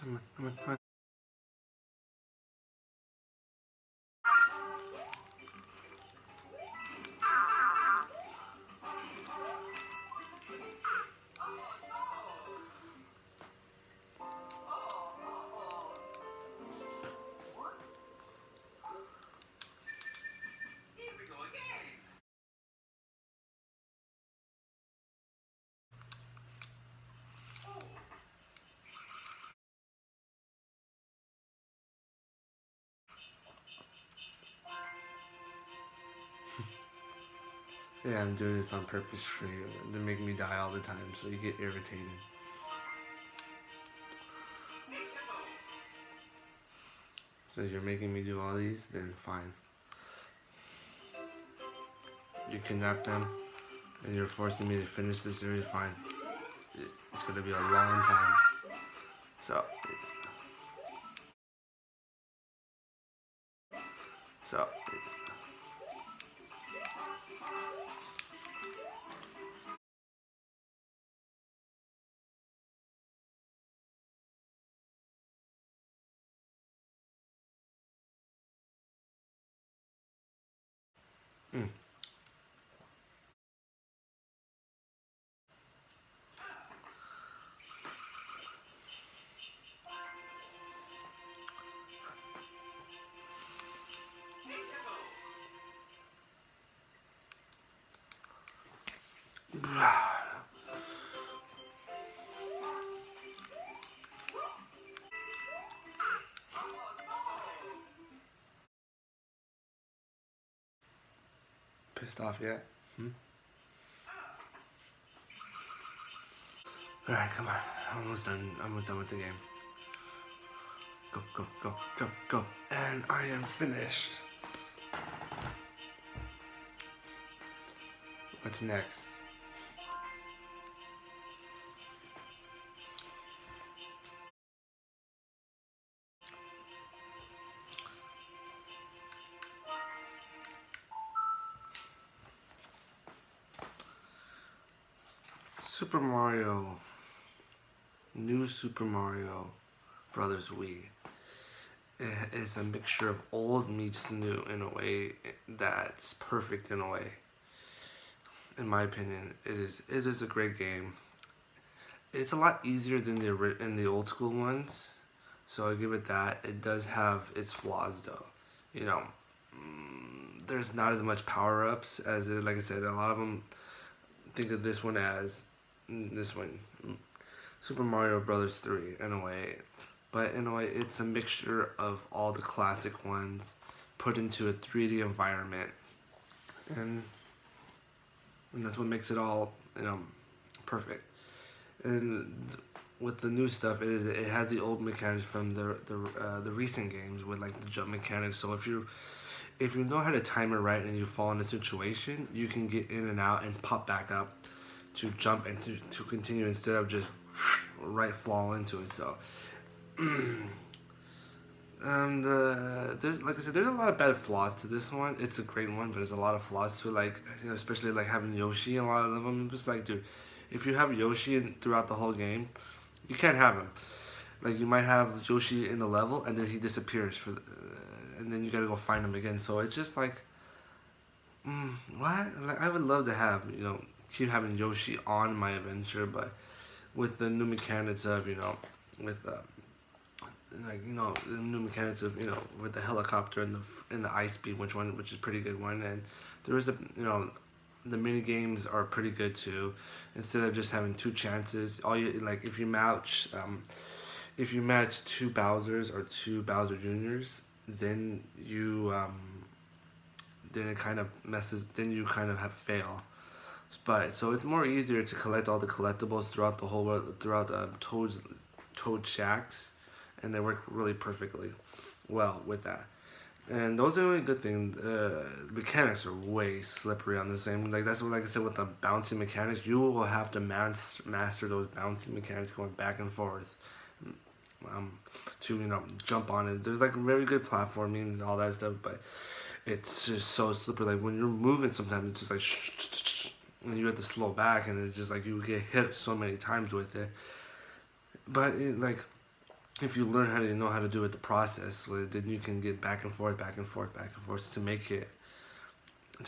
Come on. Yeah, I'm doing this on purpose for you. They make me die all the time, so you get irritated. So you're making me do all these, then fine. You kidnap them, and you're forcing me to finish the series, fine. It's gonna be a long time. So, so, mm. Pissed off yet? Alright, come on. Almost done. Almost done with the game. Go. And I am finished. What's next? Super Mario. New Super Mario Brothers Wii. It is a mixture of old meets new in a way that's perfect in a way. In my opinion, it is a great game. It's a lot easier than the old school ones, so I give it that. It does have its flaws though. You know, there's not as much power ups as it. Like I said, a lot of them think of this one as this one, Super Mario Brothers 3 in a way, but in a way it's a mixture of all the classic ones put into a 3D environment, and that's what makes it all perfect. And with the new stuff, it has the old mechanics from the recent games with like the jump mechanics. So if you know how to time it right and you fall in a situation, you can get in and out and pop back up to jump and to continue instead of just right fall into it. So and there's like I said, there's a lot of bad flaws to this one. It's a great one, but there's a lot of flaws to it, like especially like having Yoshi and a lot of them. I'm just like, dude, if you have Yoshi throughout the whole game, you can't have him. Like you might have Yoshi in the level and then he disappears and then you gotta go find him again. So it's just like, what? Like I would love to have keep having Yoshi on my adventure, but with the new mechanics of with the new mechanics of with the helicopter and the ice beam, which is pretty good one, and there was the mini games are pretty good too. Instead of just having two chances, all you like if you match two Bowser's or two Bowser Juniors, then then it kind of messes. Then you kind of have fail. But so it's more easier to collect all the collectibles throughout the whole world, throughout Toad shacks, and they work really perfectly well with that. And those are the only good things. Mechanics are way slippery on the same. Like that's what, like I said, with the bouncy mechanics, you will have to master those bouncy mechanics going back and forth. To jump on it. There's like very good platforming and all that stuff, but it's just so slippery. Like when you're moving, sometimes it's just like and you have to slow back, and it's just like you get hit so many times with it. But if you learn how to know how to do it, the process, then you can get back and forth, back and forth, back and forth to make it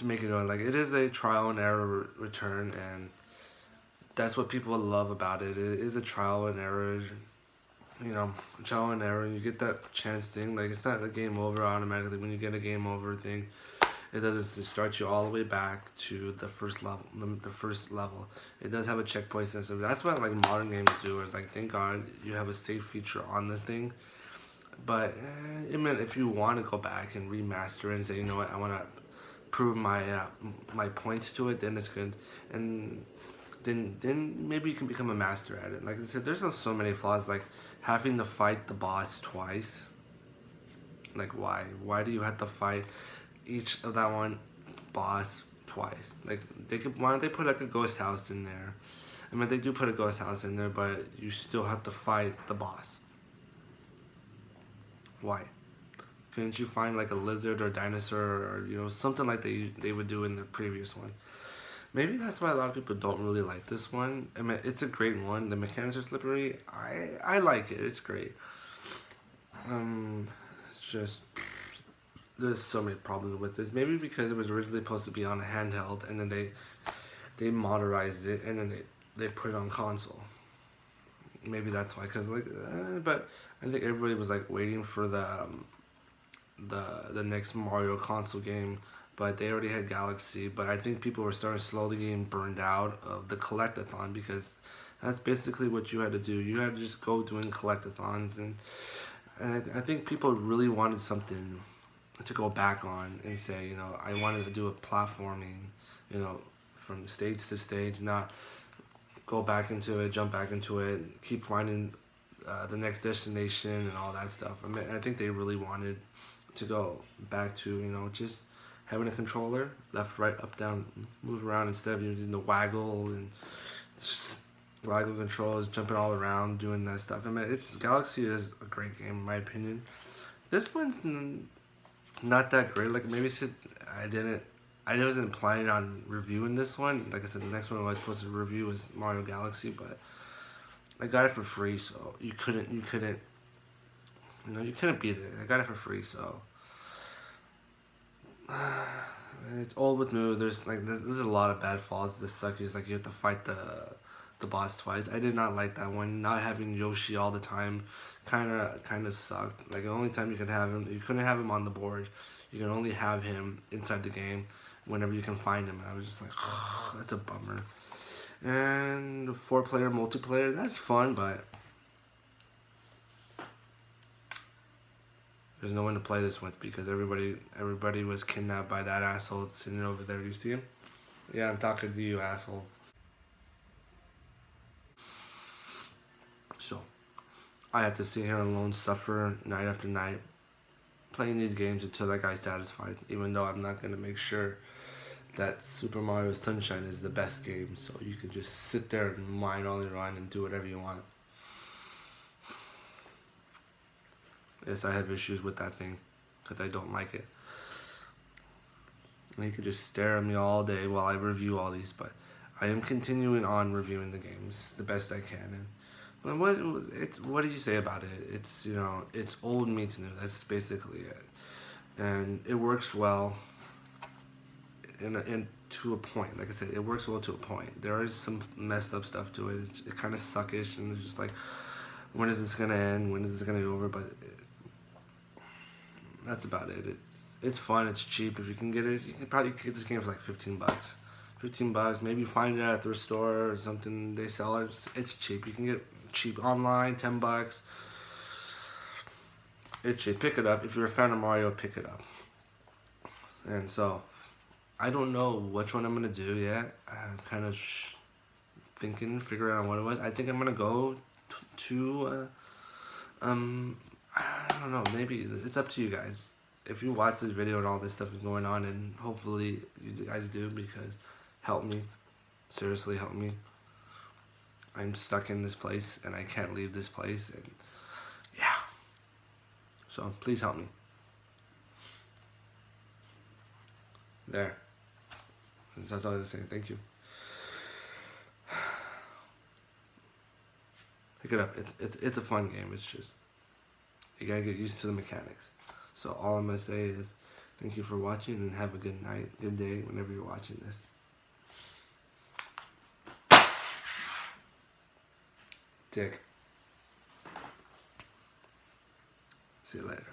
go. Like, it is a trial and error return, and that's what people love about it. It is a trial and error, you know, trial and error. You get that chance thing. Like, it's not a game over automatically. When you get a game over thing, it doesn't start you all the way back to the first level. The first level. It does have a checkpoint system. That's what like modern games do. Is like, thank God you have a save feature on this thing. But I mean, if you want to go back and remaster it and say, you know what, I want to prove my points to it, then it's good. And then maybe you can become a master at it. Like I said, there's so many flaws. Like having to fight the boss twice. Like, why? Why do you have to fight each of that one boss twice? Like, why don't they put like a ghost house in there? I mean, they do put a ghost house in there, but you still have to fight the boss. Why? Couldn't you find like a lizard or dinosaur or, you know, something like they would do in the previous one? Maybe that's why a lot of people don't really like this one. I mean, it's a great one. The mechanics are slippery. I like it. It's great. It's just, there's so many problems with this. Maybe because it was originally supposed to be on a handheld, and then they modernized it, and then they put it on console. Maybe that's why. Cause like, but I think everybody was like waiting for the next Mario console game, but they already had Galaxy. But I think people were starting slowly getting burned out of the collectathon, because that's basically what you had to do. You had to just go doing collectathons, and I think people really wanted something to go back on and say, you know, I wanted to do a platforming, you know, from stage to stage, not go back into it, jump back into it, keep finding the next destination and all that stuff. I mean, I think they really wanted to go back to, you know, just having a controller, left, right, up, down, move around, instead of using the waggle and waggle controls, jumping all around, doing that stuff. I mean, Galaxy is a great game in my opinion. This one's not that great. Like, maybe I wasn't planning on reviewing this one. Like I said, the next one I was supposed to review was Mario Galaxy, but I got it for free, so you couldn't beat it. I got it for free, so it's old with new. There's a lot of bad falls. This sucks. Is like you have to fight the boss twice. I did not like that one. Not having Yoshi all the time kind of sucked. Like, the only time you could have him, you couldn't have him on the board. You can only have him inside the game whenever you can find him. And I was just like, oh, that's a bummer. And the 4-player multiplayer, that's fun, but there's no one to play this with because everybody was kidnapped by that asshole sitting over there. You see him? Yeah, I'm talking to you, asshole. So, I have to sit here alone, suffer night after night, playing these games until that guy's satisfied, even though I'm not going to make sure that Super Mario Sunshine is the best game, so you can just sit there and mine all your own and do whatever you want. Yes, I have issues with that thing, because I don't like it. And you can just stare at me all day while I review all these, but I am continuing on reviewing the games the best I can. And what did you say about it? It's, you know, it's old meets new. That's basically it, and it works well. And to a point, like I said, it works well to a point. There is some messed up stuff to it. It's kind of suckish, and it's just like, when is this gonna end? When is this gonna be over? But that's about it. It's fun. It's cheap. If you can get it, you can probably get this game for like $15. $15. Maybe find it at a thrift store or something. They sell it. It's cheap. You can get cheap online. $10. It's cheap. Pick it up. If you're a fan of Mario, pick it up. And so, I don't know which one I'm gonna do yet. I'm kind of figuring out what it was. I think I'm gonna go to I don't know, maybe it's up to you guys. If you watch this video and all this stuff is going on, and hopefully you guys do, because help me, seriously help me. I'm stuck in this place and I can't leave this place, and yeah, so please help me. There. That's all I was saying. Thank you. Pick it up. It's a fun game. It's just You gotta get used to the mechanics. So all I'm gonna say is thank you for watching and have a good night, good day whenever you're watching this. Dick. See you later.